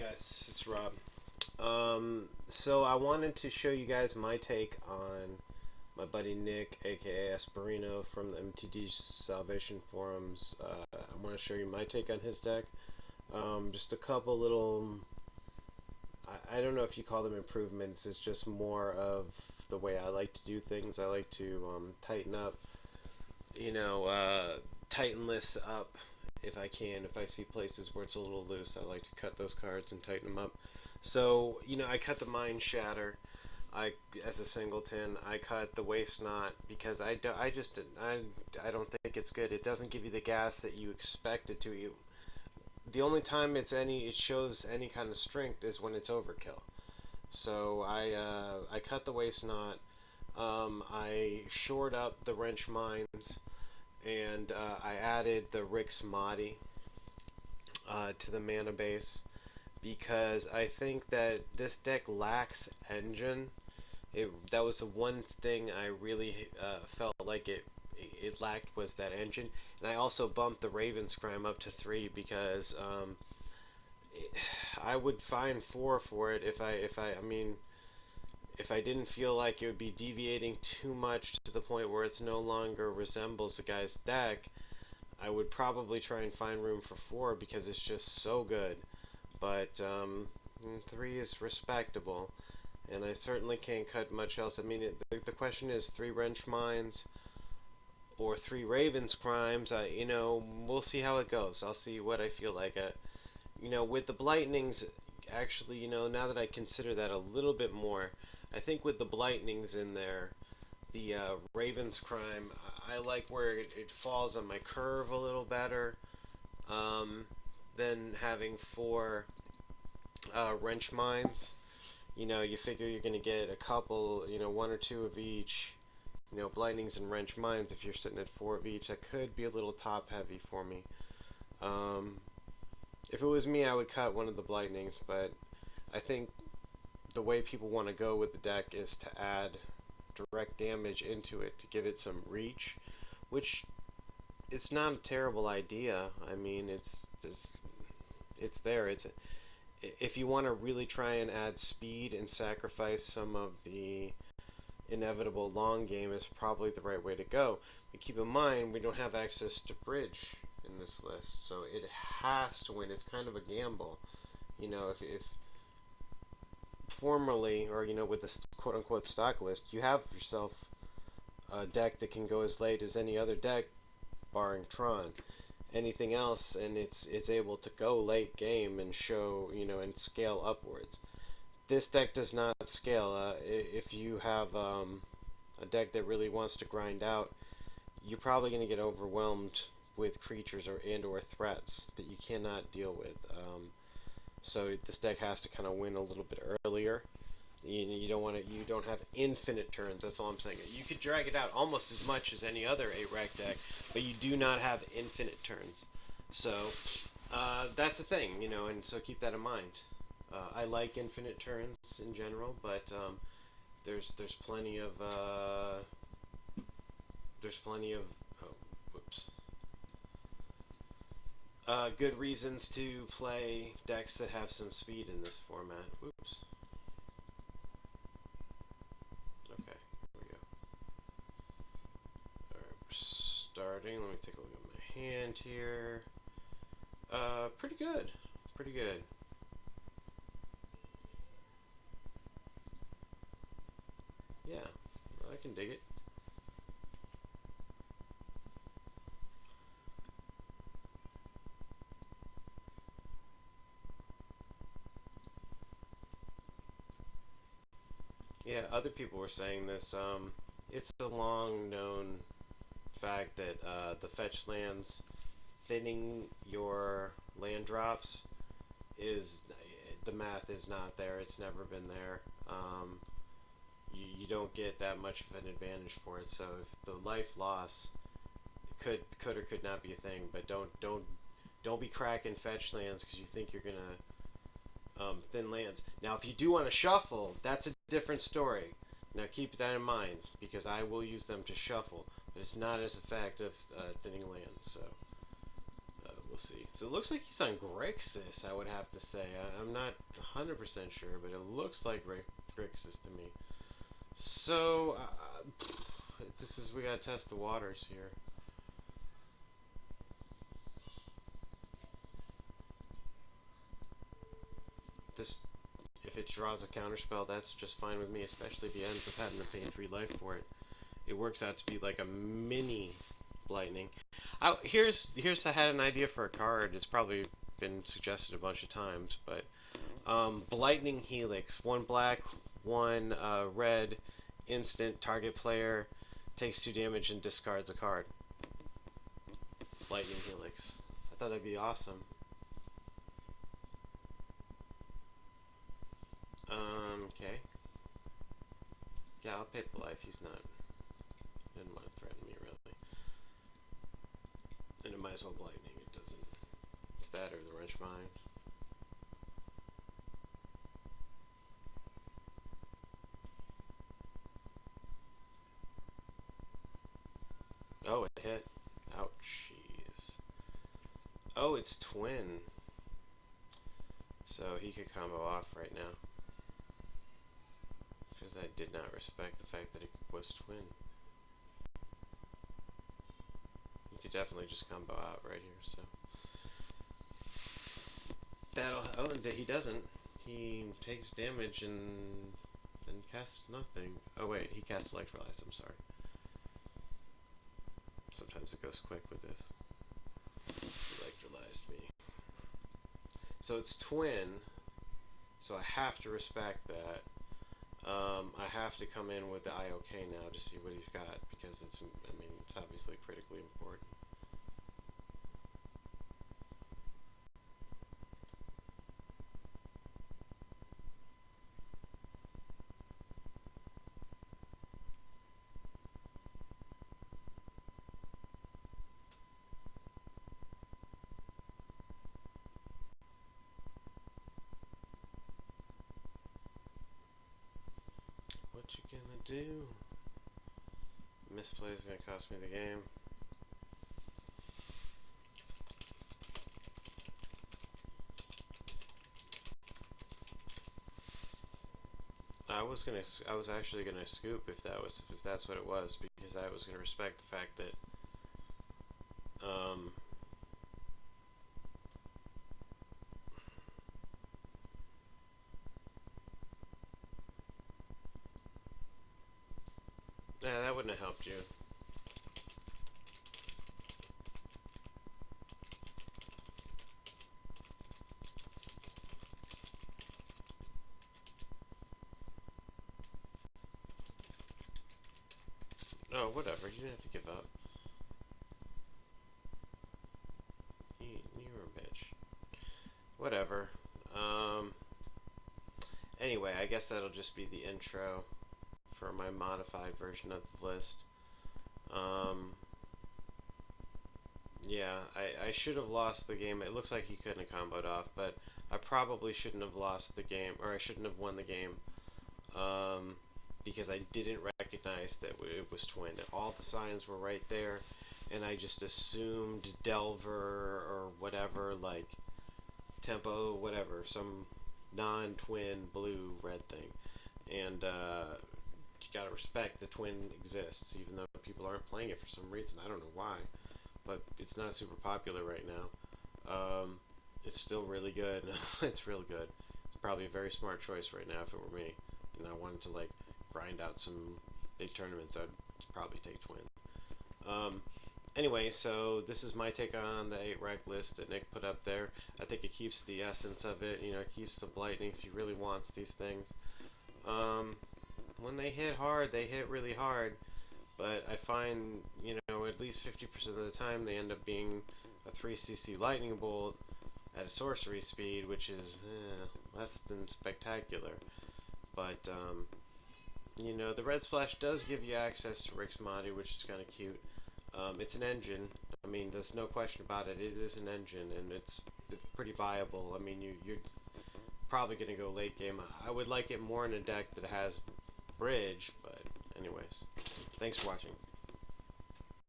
guys, it's Rob. So I wanted to show you guys my take on my buddy Nick, aka Esperino from the MTD Salvation Forums. I want to show you my take on his deck. Just a couple little, I don't know if you call them improvements, it's just more of the way I like to do things. I like to tighten up, you know, tighten lists up if I can. If I see places where it's a little loose, I like to cut those cards and tighten them up. So, I cut the Mind Shatter. As a singleton, I cut the Waste Knot because I don't think it's good. It doesn't give you the gas that you expect it to. The only time it shows any kind of strength is when it's overkill. So I cut the Waste Knot. I shored up the Wrench Mines, and I added the Rix Mahdi to the mana base because I think that this deck lacks engine. That was the one thing I really felt like it lacked, was that engine. And I also bumped the Raven's Crime up to 3 because I would find 4 for it if I didn't feel like it would be deviating too much to the point where it's no longer resembles the guy's deck. I would probably try and find room for 4 because it's just so good. But 3 is respectable, and I certainly can't cut much else. I mean, the question is 3 Wrench Mines or 3 Raven's Crimes. We'll see how it goes. I'll see what I feel like. With the Blightnings, actually, now that I consider that a little bit more, I think with the Blightnings in there, the Raven's Crime, I like where it falls on my curve a little better than having 4 Wrench Mines. You figure you're going to get a couple, 1 or 2 of each, Blightnings and Wrench Mines. If you're sitting at 4 of each, that could be a little top heavy for me. If it was me, I would cut one of the Blightnings, but I think the way people want to go with the deck is to add direct damage into it to give it some reach, which it's not a terrible idea. I mean, it's there. If you want to really try and add speed and sacrifice some of the inevitable long game, is probably the right way to go. But keep in mind, we don't have access to bridge in this list, so it has to win. It's kind of a gamble. If formerly, or with this quote-unquote stock list, you have yourself a deck that can go as late as any other deck, barring Tron. Anything else, and it's able to go late game and show, and scale upwards. This deck does not scale. If you have a deck that really wants to grind out, you're probably going to get overwhelmed with creatures or threats that you cannot deal with. So this deck has to kind of win a little bit earlier. You don't have infinite turns. That's all I'm saying. You could drag it out almost as much as any other 8-rack deck, but you do not have infinite turns. So that's the thing, and so keep that in mind. I like infinite turns in general, but there's plenty of good reasons to play decks that have some speed in this format. Whoops. Okay, there we go. Alright, we're starting. Let me take a look at my hand here. Pretty good. Pretty good. Yeah, I can dig it. Yeah, other people were saying this. It's a long known fact that the fetch lands thinning your land drops is the math is not there. It's never been there. You don't get that much of an advantage for it. So if the life loss could or could not be a thing, but don't be cracking fetch lands because you think you're gonna thin lands. Now, if you do want to shuffle, that's a different story. Now, keep that in mind, because I will use them to shuffle, but it's not as effective thinning lands. So, we'll see. So it looks like he's on Grixis, I would have to say. I'm not 100% sure, but it looks like Grixis to me. So, we gotta test the waters here. If it draws a counterspell, that's just fine with me, especially if he ends up having to pay 3 life for it. It works out to be like a mini lightning. I had an idea for a card. It's probably been suggested a bunch of times, but Lightning Helix, 1 black, 1 red, instant, target player takes 2 damage and discards a card. Lightning Helix. I thought that'd be awesome. Okay. Yeah, I'll pay the life. He's not. Didn't want to threaten me, really. And it might as well lightning. It doesn't. It's that or the wrench mind. Oh, it hit. Ouch, jeez. Oh, it's twin. So he could combo off right now. Because I did not respect the fact that it was twin. You could definitely just combo out right here, so. Oh, he doesn't. He takes damage and then casts nothing. Oh wait, he casts Electrolyze, I'm sorry. Sometimes it goes quick with this. He electrolyzed me. So it's twin, so I have to respect that. I have to come in with the IOK now to see what he's got, because it's obviously critically important. What you gonna do? Misplay is gonna cost me the game. I was actually gonna scoop if that's what it was, because I was gonna respect the fact that yeah, that wouldn't have helped you. Oh, whatever. You didn't have to give up. You were a bitch. Whatever. Anyway, I guess that'll just be the intro for my modified version of the list. Yeah, I should have lost the game. It looks like he couldn't have comboed off, but I probably shouldn't have lost the game, or I shouldn't have won the game, because I didn't recognize that it was twin. All the signs were right there, and I just assumed Delver or whatever, like Tempo, whatever, some non-twin blue red thing. And you gotta respect the twin exists, even though people aren't playing it for some reason. I don't know why, but it's not super popular right now. It's still really good. It's real good. It's probably a very smart choice right now if it were me, and I wanted to like grind out some big tournaments. I'd probably take twin. Anyway, so this is my take on the 8-rack list that Nick put up there. I think it keeps the essence of it. You know, it keeps the lightnings. He really wants these things. When they hit hard, they hit really hard. But I find, you know, at least 50% of the time they end up being a 3cc lightning bolt at a sorcery speed, which is less than spectacular. But, you know, the red splash does give you access to Rick's Modi, which is kind of cute. It's an engine. I mean, there's no question about it. It is an engine, and it's pretty viable. I mean, you're probably going to go late game. I would like it more in a deck that has bridge, but anyways. Thanks for watching.